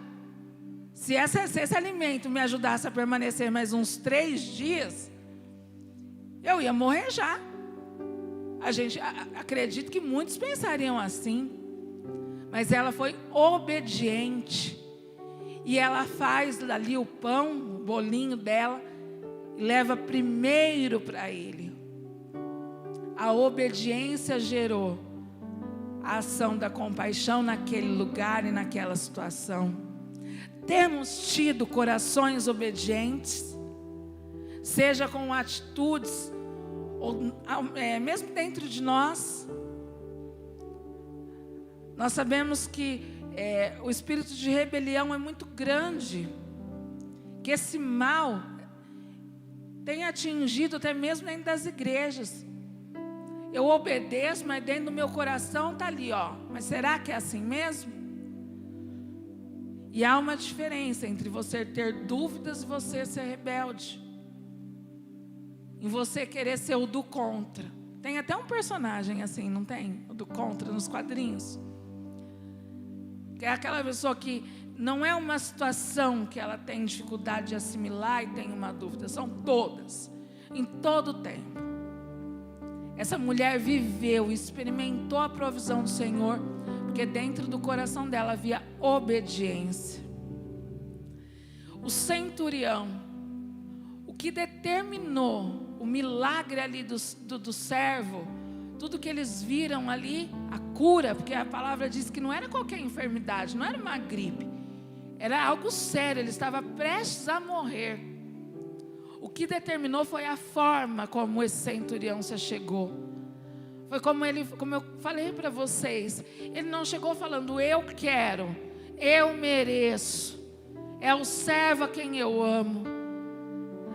Se esse alimento me ajudasse a permanecer mais uns 3 dias, eu ia morrer já. Acredito que muitos pensariam assim. Mas ela foi obediente. E ela faz ali o pão, o bolinho dela, e leva primeiro para ele. A obediência gerou a ação da compaixão naquele lugar e naquela situação. Temos tido corações obedientes, seja com atitudes, ou mesmo dentro de nós. Nós sabemos que o espírito de rebelião é muito grande, que esse mal tem atingido até mesmo dentro das igrejas. Eu obedeço, mas dentro do meu coração está ali, ó. Mas será que é assim mesmo? E há uma diferença entre você ter dúvidas e você ser rebelde. Em você querer ser o do contra. Tem até um personagem assim, não tem? O do contra nos quadrinhos. Que é aquela pessoa que não é uma situação que ela tem dificuldade de assimilar e tem uma dúvida. São todas, em todo o tempo. Essa mulher viveu, experimentou a provisão do Senhor, porque dentro do coração dela havia obediência. O centurião, o que determinou o milagre ali do servo, tudo que eles viram ali, a cura, porque a palavra diz que não era qualquer enfermidade, não era uma gripe, era algo sério, ele estava prestes a morrer. O que determinou foi a forma como esse centurião se chegou. Foi como eu falei para vocês, ele não chegou falando, eu quero, eu mereço, é o servo a quem eu amo.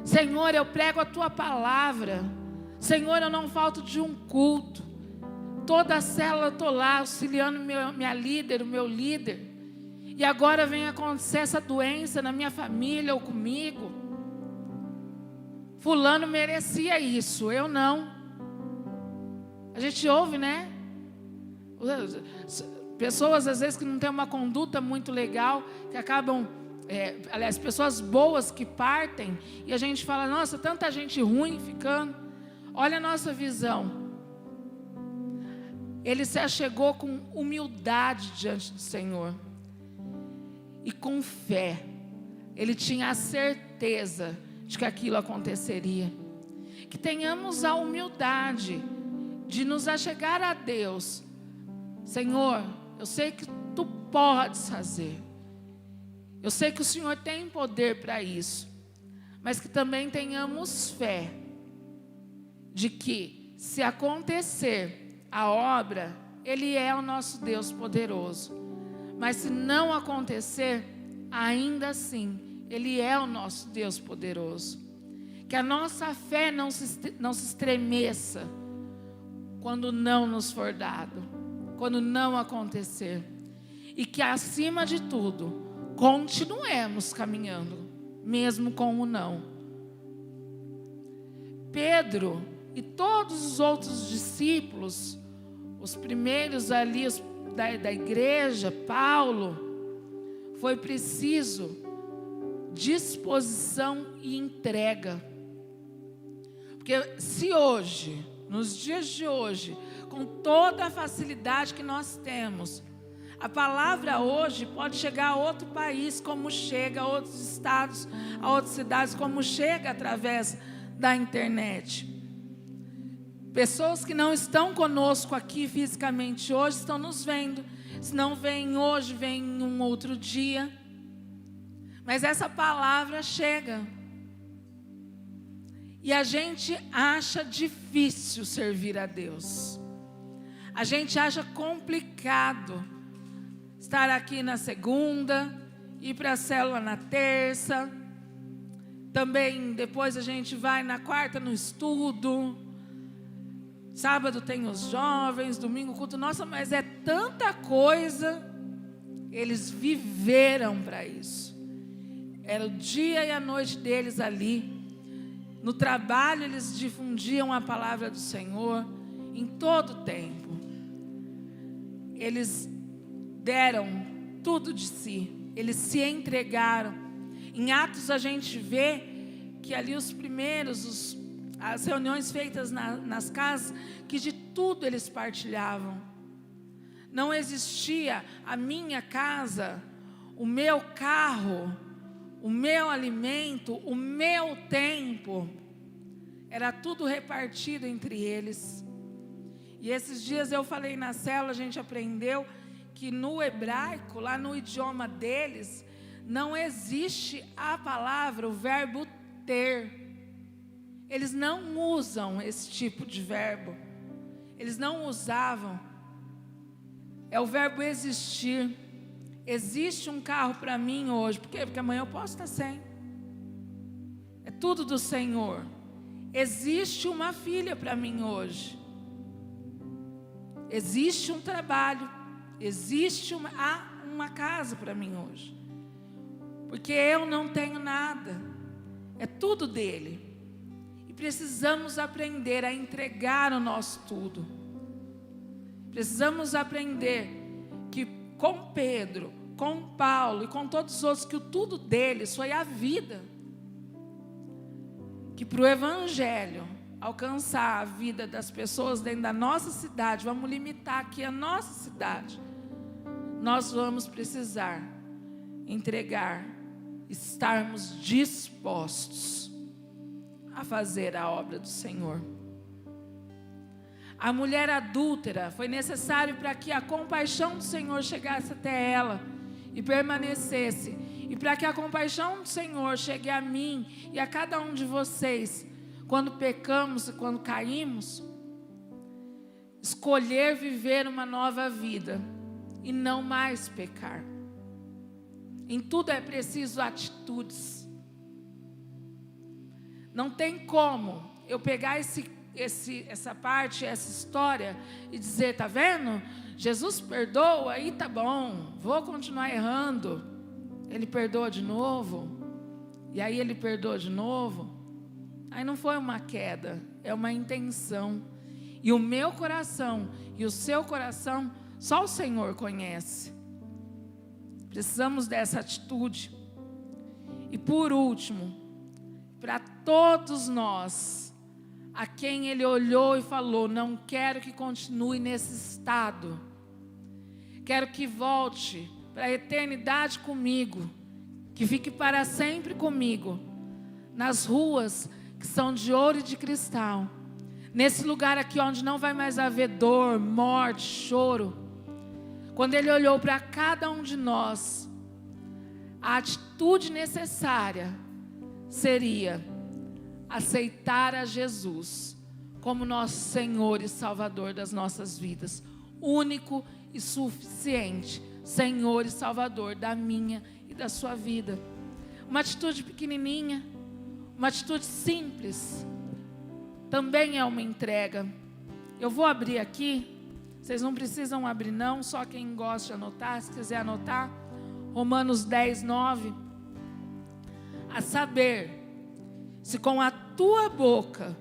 Senhor, eu prego a tua palavra. Senhor, eu não falto de um culto. Toda a célula eu estou lá, auxiliando minha líder, o meu líder. E agora vem acontecer essa doença na minha família ou comigo. Fulano merecia isso, eu não. A gente ouve, né? Pessoas às vezes que não têm uma conduta muito legal, que acabam, aliás, pessoas boas que partem, e a gente fala, nossa, tanta gente ruim ficando. Olha a nossa visão. Ele se achegou com humildade diante do Senhor. E com fé. Ele tinha a certeza de que aquilo aconteceria. Que tenhamos a humildade de nos achegar a Deus. Senhor, eu sei que Tu podes fazer. Eu sei que o Senhor tem poder para isso. Mas que também tenhamos fé de que, se acontecer a obra, Ele é o nosso Deus poderoso. Mas se não acontecer, ainda assim, Ele é o nosso Deus poderoso. Que a nossa fé não se estremeça quando não nos for dado, quando não acontecer. E que, acima de tudo, continuemos caminhando, mesmo com o não. Pedro e todos os outros discípulos, os primeiros ali da igreja, Paulo, foi preciso disposição e entrega. Porque se hoje, nos dias de hoje, com toda a facilidade que nós temos, a palavra hoje pode chegar a outro país, como chega a outros estados, a outras cidades, como chega através da internet. Pessoas que não estão conosco aqui fisicamente hoje estão nos vendo. Se não vem hoje, vem em um outro dia. Mas essa palavra chega. E a gente acha difícil servir a Deus. A gente acha complicado estar aqui na segunda, ir para a célula na terça. Também depois a gente vai na quarta no estudo. Sábado tem os jovens, domingo culto. Nossa, mas é tanta coisa. Eles viveram para isso. Era o dia e a noite deles ali. No trabalho eles difundiam a palavra do Senhor em todo o tempo. Eles deram tudo de si. Eles se entregaram. Em Atos a gente vê que ali os primeiros, as reuniões feitas nas casas, que de tudo eles partilhavam. Não existia a minha casa, o meu carro, o meu alimento, o meu tempo. Era tudo repartido entre eles. E esses dias eu falei na célula, a gente aprendeu que no hebraico, lá no idioma deles, não existe a palavra, o verbo ter. Eles não usam esse tipo de verbo. Eles não usavam. É o verbo existir. Existe um carro para mim hoje. Por quê? Porque amanhã eu posso estar sem. É tudo do Senhor. Existe uma filha para mim hoje. Existe um trabalho. Existe uma casa para mim hoje. Porque eu não tenho nada. É tudo dele. E precisamos aprender a entregar o nosso tudo. Precisamos aprender que com Pedro, com Paulo e com todos os outros, que o tudo deles foi a vida. Que para o Evangelho alcançar a vida das pessoas dentro da nossa cidade, vamos limitar aqui a nossa cidade, nós vamos precisar entregar, estarmos dispostos a fazer a obra do Senhor. A mulher adúltera foi necessário para que a compaixão do Senhor chegasse até ela e permanecesse. E para que a compaixão do Senhor chegue a mim e a cada um de vocês, quando pecamos e quando caímos, escolher viver uma nova vida e não mais pecar. Em tudo é preciso atitudes. Não tem como eu pegar essa parte, essa história e dizer, tá vendo? Jesus perdoa, aí tá bom, vou continuar errando. Ele perdoa de novo, e aí ele perdoa de novo. Aí não foi uma queda, é uma intenção. E o meu coração e o seu coração, só o Senhor conhece. Precisamos dessa atitude. E por último, para todos nós, a quem Ele olhou e falou, não quero que continue nesse estado, quero que volte para a eternidade comigo, que fique para sempre comigo, nas ruas que são de ouro e de cristal, nesse lugar aqui onde não vai mais haver dor, morte, choro. Quando Ele olhou para cada um de nós, a atitude necessária seria aceitar a Jesus como nosso Senhor e Salvador das nossas vidas, único e suficiente Senhor e Salvador da minha e da sua vida. Uma atitude pequenininha, uma atitude simples, também é uma entrega. Eu vou abrir aqui, vocês não precisam abrir não, só quem gosta de anotar, se quiser anotar, Romanos 10, 9, a saber, se com a tua boca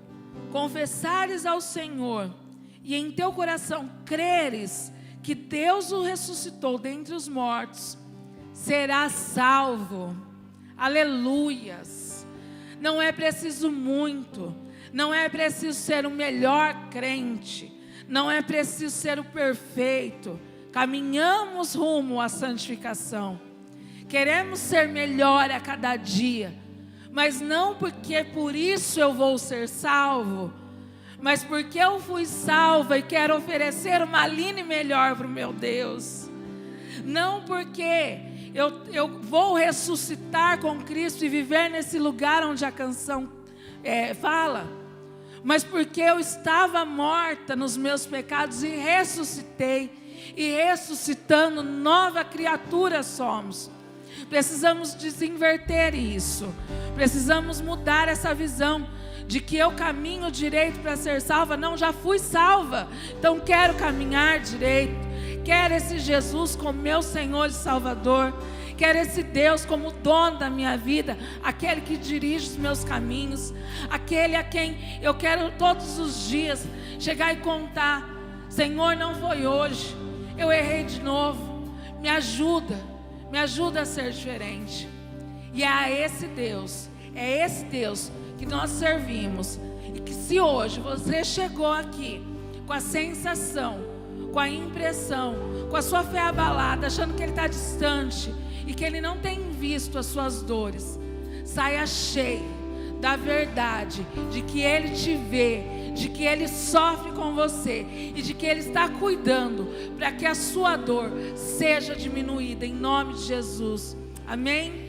confessares ao Senhor e em teu coração creres que Deus o ressuscitou dentre os mortos, serás salvo. Aleluias. Não é preciso muito, não é preciso ser o melhor crente, não é preciso ser o perfeito. Caminhamos rumo à santificação. Queremos ser melhor a cada dia, mas não porque por isso eu vou ser salvo, mas porque eu fui salva e quero oferecer uma linha melhor para o meu Deus. Não porque eu vou ressuscitar com Cristo e viver nesse lugar onde a canção fala, mas porque eu estava morta nos meus pecados e ressuscitei, e ressuscitando, nova criatura somos. Precisamos desinverter isso, precisamos mudar essa visão de que eu caminho direito para ser salva. Não, já fui salva, então quero caminhar direito, quero esse Jesus como meu Senhor e Salvador, quero esse Deus como dono da minha vida, aquele que dirige os meus caminhos, aquele a quem eu quero todos os dias chegar e contar: Senhor, não foi hoje, eu errei de novo, me ajuda a ser diferente. E é esse Deus que nós servimos. E que se hoje você chegou aqui com a sensação, com a impressão, com a sua fé abalada, achando que Ele está distante e que Ele não tem visto as suas dores, saia cheio da verdade de que Ele te vê, de que Ele sofre com você e de que Ele está cuidando para que a sua dor seja diminuída, em nome de Jesus. Amém?